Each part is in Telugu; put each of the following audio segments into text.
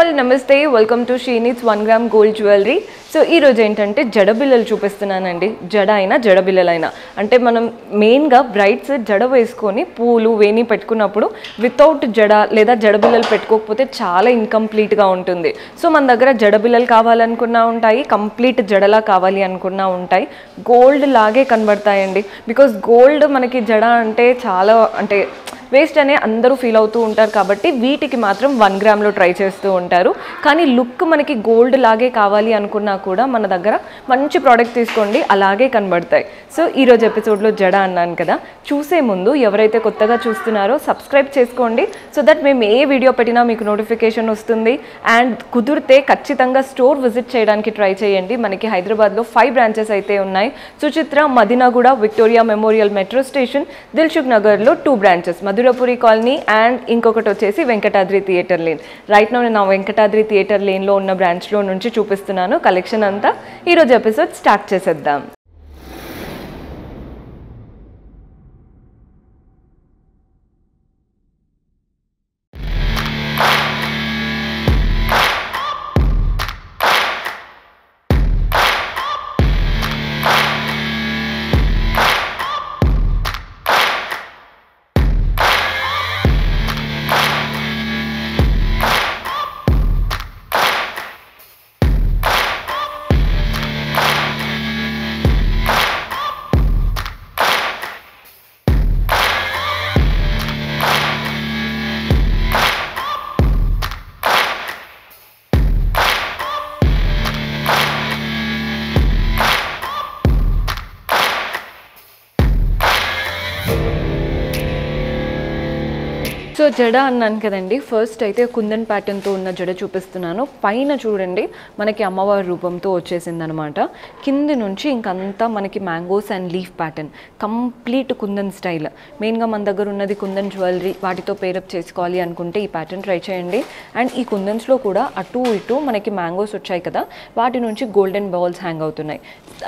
all, namaste. Welcome to Sheenit's 1 gram gold jewelry. So ఈ రోజు ఏంటంటే జడ బిళ్ళలు చూపిస్తున్నానండి. జడ అయినా జడ బిళ్ళలైనా అంటే మనం మెయిన్గా బ్రైడ్స్ జడ వేసుకొని పూలు వేణి పెట్టుకున్నప్పుడు వితౌట్ జడ లేదా జడ బిళ్ళలు పెట్టుకోకపోతే చాలా ఇన్కంప్లీట్గా ఉంటుంది. సో మన దగ్గర జడ బిళ్ళలు కావాలనుకున్నా ఉంటాయి, కంప్లీట్ జడలా కావాలి అనుకున్నా ఉంటాయి. గోల్డ్ లాగే కనబడతాయండి. బికాస్ గోల్డ్ మనకి జడ అంటే చాలా అంటే వేస్ట్ అనే అందరూ ఫీల్ అవుతూ ఉంటారు కాబట్టి వీటికి మాత్రం 1 గ్రామ్లో ట్రై చేస్తూ ఉంటారు. కానీ లుక్ మనకి గోల్డ్ లాగే కావాలి అనుకున్నా కూడా మన దగ్గర మంచి ప్రోడక్ట్ తీసుకోండి, అలాగే కనబడతాయి. సో ఈరోజు ఎపిసోడ్లో జడ అన్నాను కదా, చూసే ముందు ఎవరైతే కొత్తగా చూస్తున్నారో సబ్స్క్రైబ్ చేసుకోండి. సో దట్ మేము ఏ వీడియో పెట్టినా మీకు నోటిఫికేషన్ వస్తుంది. అండ్ కుదిరితే ఖచ్చితంగా స్టోర్ విజిట్ చేయడానికి ట్రై చేయండి. మనకి హైదరాబాద్లో 5 బ్రాంచెస్ అయితే ఉన్నాయి. Suchitra, Madinaguda, Victoria memorial metro station, Dilsukh నగర్లో 2 బ్రాంచెస్, మధురపురి కాలనీ అండ్ ఇంకొకటి వచ్చేసి Venkatadri theatre lane. Right now నేను ఆ వెంకటాద్రి థియేటర్ లేన్లో ఉన్న బ్రాంచ్లో నుంచి చూపిస్తున్నాను కలెక్షన్ అంతా. ఈరోజు ఎపిసోడ్ స్టార్ట్ చేసేద్దాం. సో జడ అన్నాను కదండి, ఫస్ట్ అయితే కుందన్ ప్యాటర్న్తో ఉన్న జడ చూపిస్తున్నాను. పైన చూడండి మనకి అమ్మవారి రూపంతో వచ్చేసింది అనమాట. కింది నుంచి ఇంకంతా మనకి mangoes and leaf pattern, complete kundan style. మెయిన్గా మన దగ్గర ఉన్నది కుందన్ జ్యువెలరీ, వాటితో పేరప్ చేసుకోవాలి అనుకుంటే ఈ ప్యాటర్న్ ట్రై చేయండి. అండ్ ఈ కుందన్స్లో కూడా అటు ఇటు మనకి మ్యాంగోస్ వచ్చాయి కదా, వాటి నుంచి గోల్డెన్ బాల్స్ హ్యాంగ్ అవుతున్నాయి.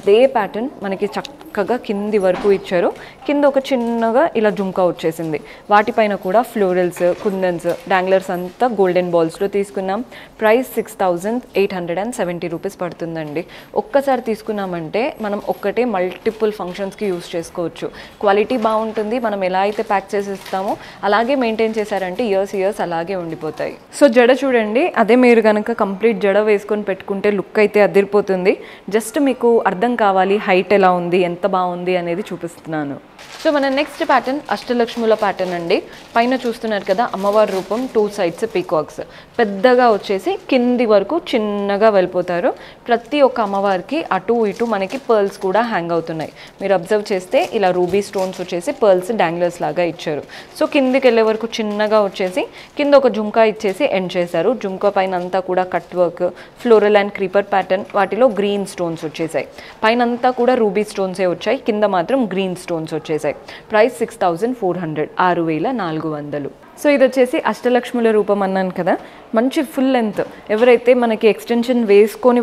అదే ప్యాటర్న్ మనకి చక్కగా కింది వరకు ఇచ్చారు. కింద ఒక చిన్నగా ఇలా జుంకా వచ్చేసింది. వాటిపైన కూడా ఫ్లోరల్స్, కుందన్స్, డాంగ్లర్స్ అంతా గోల్డెన్ బాల్స్లో తీసుకున్నాం. ప్రైస్ 6,870 రూపీస్ పడుతుందండి. ఒక్కసారి తీసుకున్నామంటే మనం ఒక్కటే మల్టిపుల్ ఫంక్షన్స్కి యూస్ చేసుకోవచ్చు. క్వాలిటీ బాగుంటుంది. మనం ఎలా అయితే ప్యాక్ చేసి ఇస్తామో అలాగే మెయింటైన్ చేశారంటే ఇయర్స్ అలాగే ఉండిపోతాయి. సో జడ చూడండి, అదే మీరు కనుక కంప్లీట్ జడ వేసుకొని పెట్టుకుంటే లుక్ అయితే అదిరిపోతుంది. జస్ట్ మీకు అర్థం కావాలి హైట్ ఎలా ఉంది, ఎంత బాగుంది అనేది చూపిస్తున్నాను. సో మన నెక్స్ట్ ప్యాటర్న్ అష్టలక్ష్ముల ప్యాటర్న్ అండి. పైన చూస్తున్నారు కదా అమ్మవారి రూపం, 2 సైడ్స్ పీకాక్స్ పెద్దగా వచ్చేసి కింది వరకు చిన్నగా వెళ్ళిపోతారు. ప్రతి ఒక్క అమ్మవారికి అటు ఇటు మనకి పర్ల్స్ కూడా హ్యాంగ్ అవుతున్నాయి. మీరు అబ్జర్వ్ చేస్తే ఇలా రూబీ స్టోన్స్ వచ్చేసి పర్ల్స్ డాంగ్లర్స్ లాగా ఇచ్చారు. సో కిందికి వెళ్ళే వరకు చిన్నగా వచ్చేసి కింద ఒక జుంకా ఇచ్చేసి ఎండ్ చేశారు. జుంకా పైన అంతా కూడా cut work, floral and creeper pattern, వాటిలో గ్రీన్ స్టోన్స్ వచ్చేసాయి. పైన అంతా కూడా రూబీ స్టోన్సే వచ్చాయి, కింద మాత్రం గ్రీన్ స్టోన్స్ వచ్చేసాయి. ప్రైస్ 6,400, 6,400. సో ఇది వచ్చేసి అష్టలక్ష్ముల రూపం అన్నాను కదా, మంచి ఫుల్ లెంత్. ఎవరైతే మనకి ఎక్స్టెన్షన్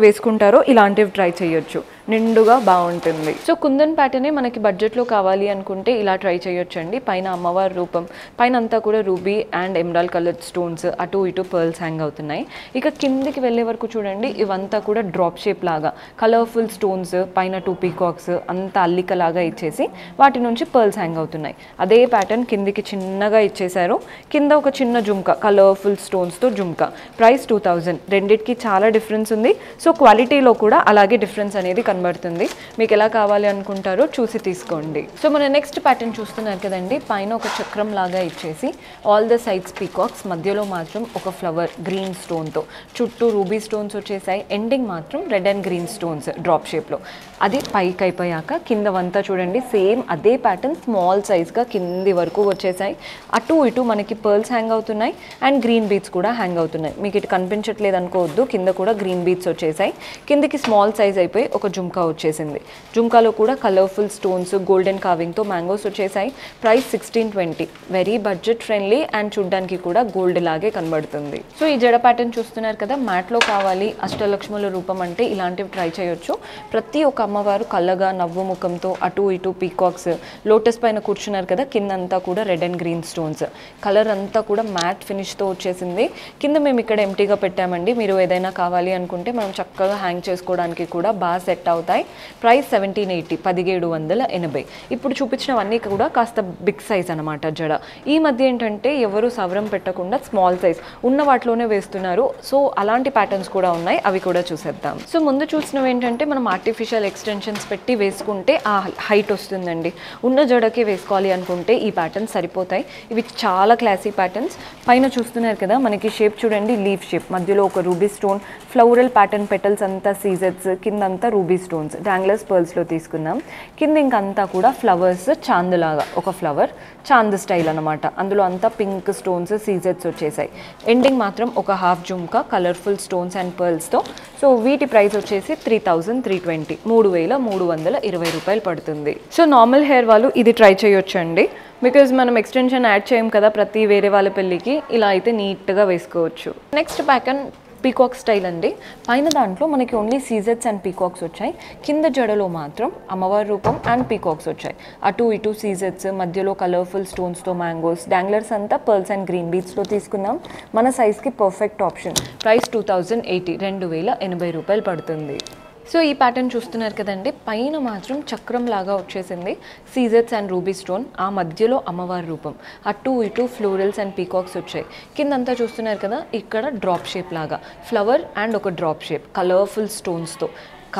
వేసుకుంటారో ఇలాంటివి ట్రై చేయొచ్చు, నిండుగా బాగుంటుంది. సో కుందన్ ప్యాటర్నే మనకి బడ్జెట్లో కావాలి అనుకుంటే ఇలా ట్రై చేయొచ్చు అండి. పైన అమ్మవారి రూపం, పైన అంతా కూడా ruby and emerald coloured stones, అటు ఇటు పర్ల్స్ హ్యాంగ్ అవుతున్నాయి. ఇక కిందికి వెళ్ళే వరకు చూడండి, ఇవంతా కూడా డ్రాప్ షేప్ లాగా కలర్ఫుల్ స్టోన్స్, పైన 2 పీకాక్స్ అంతా అల్లికలాగా ఇచ్చేసి వాటి నుంచి పర్ల్స్ హ్యాంగ్ అవుతున్నాయి. అదే ప్యాటర్న్ కిందికి చిన్నగా ఇచ్చేసారు. కింద ఒక చిన్న జుంకా, కలర్ఫుల్ స్టోన్స్తో జుంకా. ప్రైస్ 2,000. రెండిటికి చాలా డిఫరెన్స్ ఉంది. సో క్వాలిటీలో కూడా అలాగే డిఫరెన్స్ అనేది కనబడుతుంది. మీకు ఎలా కావాలి అనుకుంటారో చూసి తీసుకోండి. సో మన నెక్స్ట్ ప్యాటర్న్ చూస్తున్నారు కదండి, పైన ఒక చక్రం లాగా ఇచ్చేసి ఆల్ ద సైడ్స్ పీకాక్స్, మధ్యలో మాత్రం ఒక ఫ్లవర్ గ్రీన్ స్టోన్తో, చుట్టూ రూబీ స్టోన్స్ వచ్చేసాయి. ఎండింగ్ మాత్రం red and green stones drop షేప్లో. అది పైకి అయిపోయాక కిందవంతా చూడండి సేమ్ అదే ప్యాటర్న్ స్మాల్ సైజ్గా కింది వరకు వచ్చేసాయి. అటు ఇటు మనకి పర్ల్స్ హ్యాంగ్ అవుతున్నాయి అండ్ గ్రీన్ బీడ్స్ కూడా హ్యాంగ్ అవుతున్నాయి. మీకు ఇటు కనిపించట్లేదు అనుకోవద్దు, కింద కూడా గ్రీన్ బీడ్స్ వచ్చేసాయి. కిందకి స్మాల్ సైజ్ అయిపోయి ఒక జుమ్కా వచ్చేసింది. జుమ్కాలో కూడా కలర్ఫుల్ స్టోన్స్ గోల్డెన్ కార్వింగ్తో మ్యాంగోస్ వచ్చేసాయి. Price 1620. Very budget friendly and చూడ్డానికి కూడా గోల్డ్ లాగే కనబడుతుంది. సో ఈ జడ ప్యాటర్న్ చూస్తున్నారు కదా, మ్యాట్లో కావాలి అష్టలక్ష్ముల రూపం అంటే ఇలాంటివి ట్రై చేయొచ్చు. ప్రతి ఒక్క అమ్మవారు కళ్ళగా నవ్వు ముఖంతో అటు ఇటు పీకాక్స్ లోటస్ పైన కూర్చున్నారు కదా, కింద అంతా కూడా red and green stones, colour అంతా కూడా మ్యాట్ ఫినిష్తో వచ్చేసింది. కింద మేము ఇక్కడ ఎంటీగా పెట్టామండి. మీరు ఏదైనా కావాలి అనుకుంటే మనం చక్కగా హ్యాంగ్ చేసుకోవడానికి కూడా బాగా సెట్ అవుతాయి. ప్రైస్ 1780, 1780. ఇప్పుడు చూపించినవన్నీ కూడా కాస్త బిగ్ సైజ్ అనమాట జడ. ఈ మధ్య ఏంటంటే ఎవరు సవరం పెట్టకుండా స్మాల్ సైజ్ ఉన్న వాటిలోనే వేస్తున్నారు. సో అలాంటి ప్యాటర్న్స్ కూడా ఉన్నాయి, అవి కూడా చూసేద్దాం. సో ముందు చూసినవి ఏంటంటే మనం ఆర్టిఫిషియల్ ఎక్స్టెన్షన్స్ పెట్టి వేసుకుంటే ఆ హైట్ వస్తుందండి. ఉన్న జడకి వేసుకోవాలి అనుకుంటే ఈ ప్యాటర్న్స్ సరిపోతాయి. ఇవి చాలా క్లాసీ ప్యాటర్న్స్. పైన చూస్తున్నారు కదా, మనకి షేప్ చూడండి, లీఫ్ షేప్, మధ్యలో ఒక ruby stone, floral pattern, petals అంతా సీజెట్స్, కింద అంతా రూబీ స్టోన్స్, డాంగ్లర్స్ పర్ల్స్లో తీసుకున్నాం. కింద ఇంకంతా కూడా ఫ్లవర్స్, చాందులాగా ఒక ఫ్లవర్, చాంద్ స్టైల్ అనమాట. అందులో అంతా పింక్ స్టోన్స్, సీజెట్స్ వచ్చేసాయి. ఎండింగ్ మాత్రం ఒక half jhumka colourful stones and పర్ల్స్తో. సో వీటి ప్రైస్ వచ్చేసి 3320, 3320 రూపాయలు పడుతుంది. సో నార్మల్ హెయిర్ వాళ్ళు ఇది ట్రై చేయొచ్చు అండి, బికాజ్ మనం ఎక్స్టెన్షన్ యాడ్ చేయం కదా ప్రతి వేరే వాళ్ళ పెళ్ళికి. ఇలా అయితే నీట్గా వేసుకోవచ్చు. నెక్స్ట్ ప్యాటర్న్ పీకాక్ స్టైల్ అండి. పైన దాంట్లో మనకి ఓన్లీ సీజెట్స్ అండ్ పీకాక్స్ వచ్చాయి. కింద జడలో మాత్రం అమ్మవారి రూపం అండ్ పీకాక్స్ వచ్చాయి. అటు ఇటు సీజెట్స్, మధ్యలో కలర్ఫుల్ స్టోన్స్తో మ్యాంగోస్, డాంగ్లర్స్ అంతా పర్ల్స్ అండ్ గ్రీన్ బీడ్స్లో తీసుకున్నాం. మన సైజ్కి పర్ఫెక్ట్ ఆప్షన్. ప్రైస్ 2080, 2080 రూపాయలు పడుతుంది. సో ఈ ప్యాటర్న్ చూస్తున్నారు కదండి, పైన మాత్రం చక్రం లాగా వచ్చేసింది, సీజెట్స్ అండ్ రూబీ స్టోన్, ఆ మధ్యలో అమ్మవారి రూపం, అటు ఇటు ఫ్లోరల్స్ అండ్ పీకాక్స్ వచ్చాయి. కిందంతా చూస్తున్నారు కదా, ఇక్కడ డ్రాప్ షేప్ లాగా ఫ్లవర్ అండ్ ఒక డ్రాప్ షేప్ కలర్ఫుల్ స్టోన్స్తో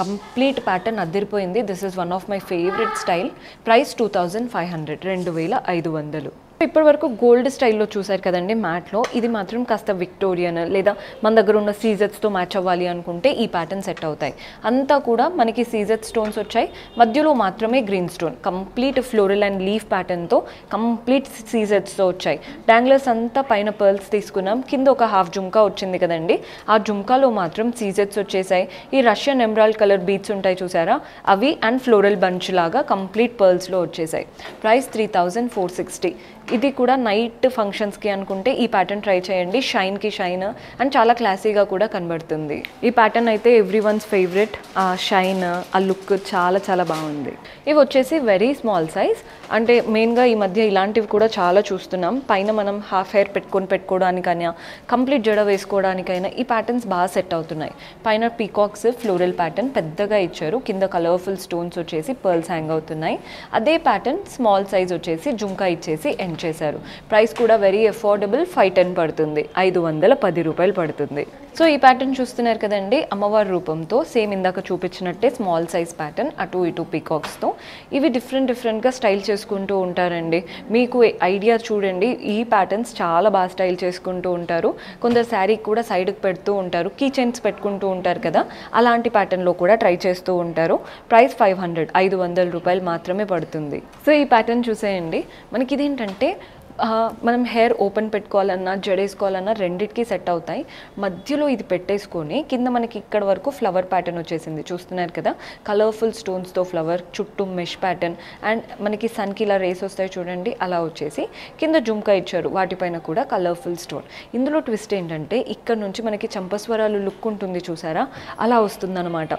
కంప్లీట్ ప్యాటర్న్ అదిరిపోయింది. This is one of my favourite style. Price 2500, 2500. ఇప్పటి వరకు గోల్డ్ స్టైల్లో చూసారు కదండి మ్యాట్లో. ఇది మాత్రం కాస్త విక్టోరియన్ లేదా మన దగ్గర ఉన్న సీజెట్స్తో మ్యాచ్ అవ్వాలి అనుకుంటే ఈ ప్యాటర్న్ సెట్ అవుతాయి. అంతా కూడా మనకి సీజెట్ స్టోన్స్ వచ్చాయి, మధ్యలో మాత్రమే green stone, complete floral and leaf ప్యాటర్న్తో కంప్లీట్ సీజెట్స్తో వచ్చాయి. డాంగ్లర్స్ అంతా పైన పర్ల్స్ తీసుకున్నాం. కింద ఒక హాఫ్ జుమ్కా వచ్చింది కదండి, ఆ జుమ్కాలో మాత్రం సీజెట్స్ వచ్చేసాయి. ఈ రష్యన్ ఎమరాల్డ్ కలర్ బీడ్స్ ఉంటాయి చూసారా, అవి అండ్ ఫ్లోరల్ బంచ్ లాగా కంప్లీట్ పర్ల్స్లో వచ్చేసాయి. ప్రైస్ 3460. ఇది కూడా నైట్ ఫంక్షన్స్కి అనుకుంటే ఈ ప్యాటర్న్ ట్రై చేయండి. షైన్కి షైన్ అండ్ చాలా క్లాసీగా కూడా కనబడుతుంది. ఈ ప్యాటర్న్ అయితే ఎవ్రీ వన్స్ ఫేవరెట్. ఆ షైన్, ఆ లుక్ చాలా చాలా బాగుంది. ఇవి వచ్చేసి వెరీ స్మాల్ సైజ్, అంటే మెయిన్గా ఈ మధ్య ఇలాంటివి కూడా చాలా చూస్తున్నాం. పైన మనం హాఫ్ హెయిర్ పెట్టుకోవడానికైనా కంప్లీట్ జడ వేసుకోవడానికైనా ఈ ప్యాటర్న్స్ బాగా సెట్ అవుతున్నాయి. పైన పీకాక్స్ ఫ్లోరల్ ప్యాటర్న్ పెద్దగా ఇచ్చారు, కింద కలర్ఫుల్ స్టోన్స్ వచ్చేసి పర్ల్స్ హ్యాంగ్ అవుతున్నాయి. అదే ప్యాటర్న్ స్మాల్ సైజ్ వచ్చేసి జుమ్కా ఇచ్చేసి ఎండ్ చేశారు. ప్రైస్ కూడా వెరీ అఫోర్డబుల్, 510 పడుతుంది, 510 రూపాయలు పడుతుంది. సో ఈ ప్యాటర్న్ చూస్తున్నారు కదండి, అమ్మవారి రూపంతో సేమ్ ఇందాక చూపించినట్టే స్మాల్ సైజ్ ప్యాటర్న్, అటు ఇటు పీకాక్స్తో. ఇవి డిఫరెంట్గా స్టైల్ చేసుకుంటూ ఉంటారండి. మీకు ఐడియా చూడండి, ఈ ప్యాటర్న్స్ చాలా బాగా స్టైల్ చేసుకుంటూ ఉంటారు. కొందరు శారీకి కూడా సైడ్కి పెడుతూ ఉంటారు, కీ చైన్స్ పెట్టుకుంటూ ఉంటారు కదా, అలాంటి ప్యాటర్న్లో కూడా ట్రై చేస్తూ ఉంటారు. ప్రైస్ 500 రూపాయలు మాత్రమే పడుతుంది. సో ఈ ప్యాటర్న్ చూసేయండి, మనకి ఇదేంటంటే మనం హెయిర్ ఓపెన్ పెట్టుకోవాలన్నా జడేసుకోవాలన్నా రెండిటికి సెట్ అవుతాయి. మధ్యలో ఇది పెట్టేసుకొని కింద మనకి ఇక్కడ వరకు ఫ్లవర్ ప్యాటర్న్ వచ్చేసింది చూస్తున్నారు కదా, కలర్ఫుల్ స్టోన్స్తో ఫ్లవర్, చుట్టూ మెష్ ప్యాటర్న్ అండ్ మనకి సన్కి ఇలా రేస్ వస్తాయి చూడండి, అలా వచ్చేసి కింద జుమ్కా ఇచ్చారు, వాటిపైన కూడా కలర్ఫుల్ స్టోన్. ఇందులో ట్విస్ట్ ఏంటంటే ఇక్కడ నుంచి మనకి చంపస్వరాలు లుక్ ఉంటుంది చూసారా, అలా వస్తుందన్నమాట.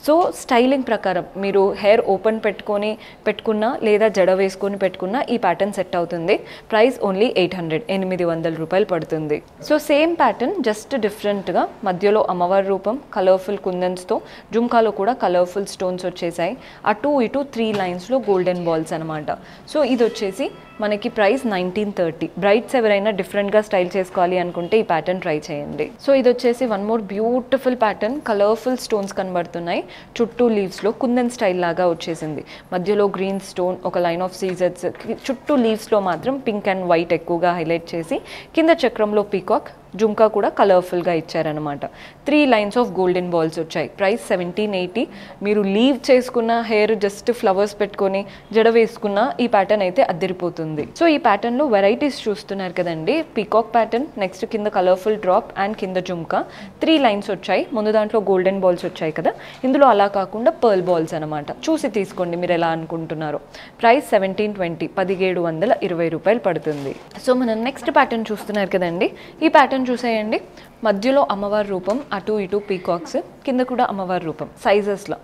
సో స్టైలింగ్ ప్రకారం మీరు హెయిర్ ఓపెన్ పెట్టుకున్నా లేదా జడ వేసుకొని పెట్టుకున్నా ఈ ప్యాటర్న్ సెట్ అవుతుంది. ప్రైస్ ఓన్లీ 800 రూపాయలు పడుతుంది. సో సేమ్ ప్యాటర్న్ జస్ట్ డిఫరెంట్గా మధ్యలో అమ్మవారి రూపం కలర్ఫుల్ కుందన్స్తో, జుమ్కాలో కూడా కలర్ఫుల్ స్టోన్స్ వచ్చేసాయి, అటు ఇటు 3 లైన్స్లో గోల్డెన్ బాల్స్ అనమాట. సో ఇది వచ్చేసి మనకి ప్రైస్ 1930. బ్రైడ్స్ ఎవరైనా డిఫరెంట్గా స్టైల్ చేసుకోవాలి అనుకుంటే ఈ ప్యాటర్న్ ట్రై చేయండి. సో ఇది వచ్చేసి one more beautiful pattern, colourful stones కనబడుతున్నాయి, చుట్టూ లీవ్స్లో కుందన్ స్టైల్ లాగా వచ్చేసింది, మధ్యలో గ్రీన్ స్టోన్, ఒక లైన్ ఆఫ్ సీజెట్స్, చుట్టూ లీవ్స్లో మాత్రం పింక్ అండ్ వైట్ ఎక్కువగా హైలైట్ చేసి, కింద చక్రంలో పీకాక్, జుంకా కూడా కలర్ఫుల్గా ఇచ్చారనమాట. 3 లైన్స్ ఆఫ్ గోల్డెన్ బాల్స్ వచ్చాయి. ప్రైస్ 1780. మీరు లీవ్ చేసుకున్న హెయిర్ జస్ట్ ఫ్లవర్స్ పెట్టుకొని జడ వేసుకున్న ఈ ప్యాటర్న్ అయితే అద్దరిపోతుంది. సో ఈ ప్యాటర్న్లో వెరైటీస్ చూస్తున్నారు కదండి. పీకాక్ ప్యాటర్న్, నెక్స్ట్ కింద కలర్ఫుల్ డ్రాప్ అండ్ కింద జుంకా, 3 లైన్స్ వచ్చాయి. ముందు దాంట్లో గోల్డెన్ బాల్స్ వచ్చాయి కదా, ఇందులో అలా కాకుండా పర్ల్ బాల్స్ అనమాట. చూసి తీసుకోండి మీరు ఎలా అనుకుంటున్నారో. ప్రైస్ 1720, 1720 రూపాయలు పడుతుంది. సో మనం నెక్స్ట్ ప్యాటర్న్ చూస్తున్నారు కదండి. ఈ ప్యాటర్న్ చూసేయండి. మధ్యలో అమ్మవారి రూపం, అటు ఇటు పీకాక్స్, కింద కూడా అమ్మవారి రూపం సైజెస్లో.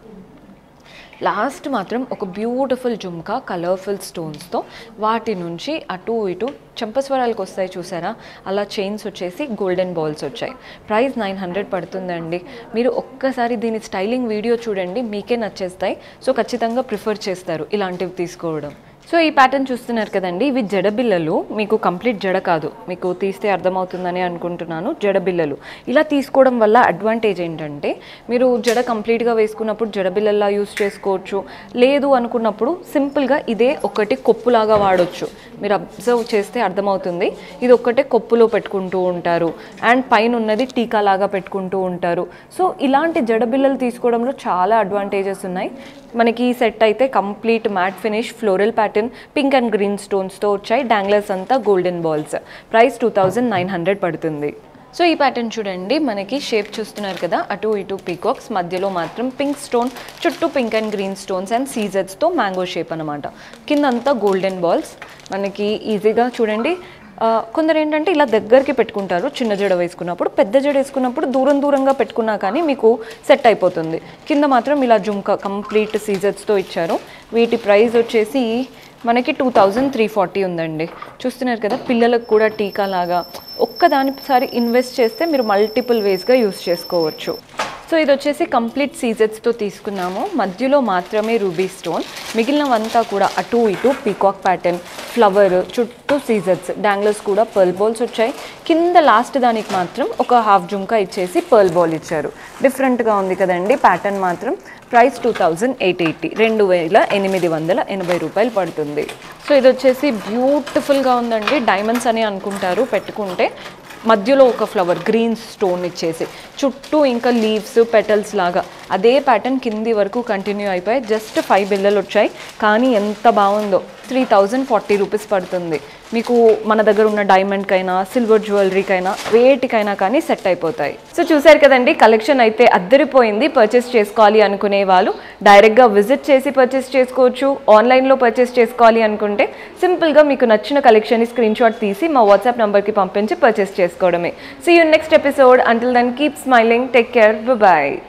లాస్ట్ మాత్రం ఒక బ్యూటిఫుల్ జుమ్కా కలర్ఫుల్ స్టోన్స్తో, వాటి నుంచి అటు ఇటు చంపస్వరాలకు వస్తాయి చూసారా, అలా చైన్స్ వచ్చేసి గోల్డెన్ బాల్స్ వచ్చాయి. ప్రైస్ 900 పడుతుందండి. మీరు ఒక్కసారి దీని స్టైలింగ్ వీడియో చూడండి, మీకే నచ్చేస్తాయి. సో ఖచ్చితంగా ప్రిఫర్ చేస్తారు ఇలాంటివి తీసుకోవడం. సో ఈ ప్యాటర్న్ చూస్తున్నారు కదండి, ఇవి జడబిల్లలు. మీకు కంప్లీట్ జడ కాదు, మీకు తీస్తే అర్థమవుతుందని అనుకుంటున్నాను. జడబిల్లలు ఇలా తీసుకోవడం వల్ల అడ్వాంటేజ్ ఏంటంటే, మీరు జడ కంప్లీట్గా వేసుకున్నప్పుడు జడబిల్లల్లా యూస్ చేసుకోవచ్చు. లేదు అనుకున్నప్పుడు సింపుల్గా ఇదే ఒకటి కొప్పులాగా వాడచ్చు. మీరు అబ్జర్వ్ చేస్తే అర్థమవుతుంది. ఇది ఒక్కటే కొప్పులో పెట్టుకుంటూ ఉంటారు, అండ్ పైన ఉన్నది టీకా లాగా పెట్టుకుంటూ ఉంటారు. సో ఇలాంటి జడబిల్లలు తీసుకోవడంలో చాలా అడ్వాంటేజెస్ ఉన్నాయి. మనకి ఈ సెట్ అయితే complete matte finish floral pattern, pink and green స్టోన్స్తో వచ్చాయి. డాంగ్లర్స్ అంతా గోల్డెన్ బాల్స్. ప్రైస్ 2900 పడుతుంది. సో ఈ ప్యాటర్న్ చూడండి, మనకి షేప్ చూస్తున్నారు కదా, అటు ఇటు పీకాక్స్, మధ్యలో మాత్రం పింక్ స్టోన్, చుట్టూ pink and green stones and సీజర్స్తో మ్యాంగో షేప్ అనమాట. కిందంతా గోల్డెన్ బాల్స్. మనకి ఈజీగా చూడండి. కొందరు ఏంటంటే ఇలా దగ్గరికి పెట్టుకుంటారు చిన్న జడ వేసుకున్నప్పుడు, పెద్ద జడ వేసుకున్నప్పుడు దూరంగా పెట్టుకున్నా కానీ మీకు సెట్ అయిపోతుంది. కింద మాత్రం ఇలా జుంకా కంప్లీట్ సీజర్స్తో ఇచ్చారు. వీటి ప్రైస్ వచ్చేసి మనకి 2340 ఉందండి. చూస్తున్నారు కదా, పిల్లలకు కూడా టీకా లాగా ఒక్కదానిసారి ఇన్వెస్ట్ చేస్తే మీరు మల్టిపుల్ వేస్గా యూస్ చేసుకోవచ్చు. సో ఇది వచ్చేసి కంప్లీట్ సీజర్స్తో తీసుకున్నాము. మధ్యలో మాత్రమే రూబీ స్టోన్, మిగిలినవంతా కూడా అటు ఇటు పీకాక్ ప్యాటర్న్, ఫ్లవర్, చుట్టూ సీజర్స్, డాంగ్లర్స్ కూడా పర్ల్ బాల్స్ వచ్చాయి. కింద లాస్ట్ దానికి మాత్రం ఒక హాఫ్ జుంకా ఇచ్చేసి పర్ల్ బాల్ ఇచ్చారు. డిఫరెంట్గా ఉంది కదండి ప్యాటర్న్ మాత్రం. ప్రైస్ 2880, 2880 రూపాయలు పడుతుంది. సో ఇది వచ్చేసి బ్యూటిఫుల్గా ఉందండి. డైమండ్స్ అని అనుకుంటారు పెట్టుకుంటే. మధ్యలో ఒక ఫ్లవర్ గ్రీన్ స్టోన్ ఇచ్చేసి, చుట్టూ ఇంకా లీవ్స్ పెటల్స్ లాగా అదే ప్యాటర్న్ కింది వరకు కంటిన్యూ అయిపోయి జస్ట్ 5 బిళ్ళలు వచ్చాయి. కానీ ఎంత బాగుందో. 3040 రూపీస్ పడుతుంది. మీకు మన దగ్గర ఉన్న డైమండ్కైనా సిల్వర్ జ్యువెలరీకైనా వేటికైనా కానీ సెట్ అయిపోతాయి. సో చూసారు కదండి, కలెక్షన్ అయితే అద్దరిపోయింది. పర్చేస్ చేసుకోవాలి అనుకునే వాళ్ళు డైరెక్ట్గా విజిట్ చేసి పర్చేస్ చేసుకోవచ్చు. ఆన్లైన్లో పర్చేస్ చేసుకోవాలి అనుకుంటే సింపుల్గా మీకు నచ్చిన కలెక్షన్ని స్క్రీన్ షాట్ తీసి మా వాట్సాప్ నెంబర్కి పంపించి పర్చేస్ చేసుకోవడమే. See you next episode. Until then keep smiling, take care, by.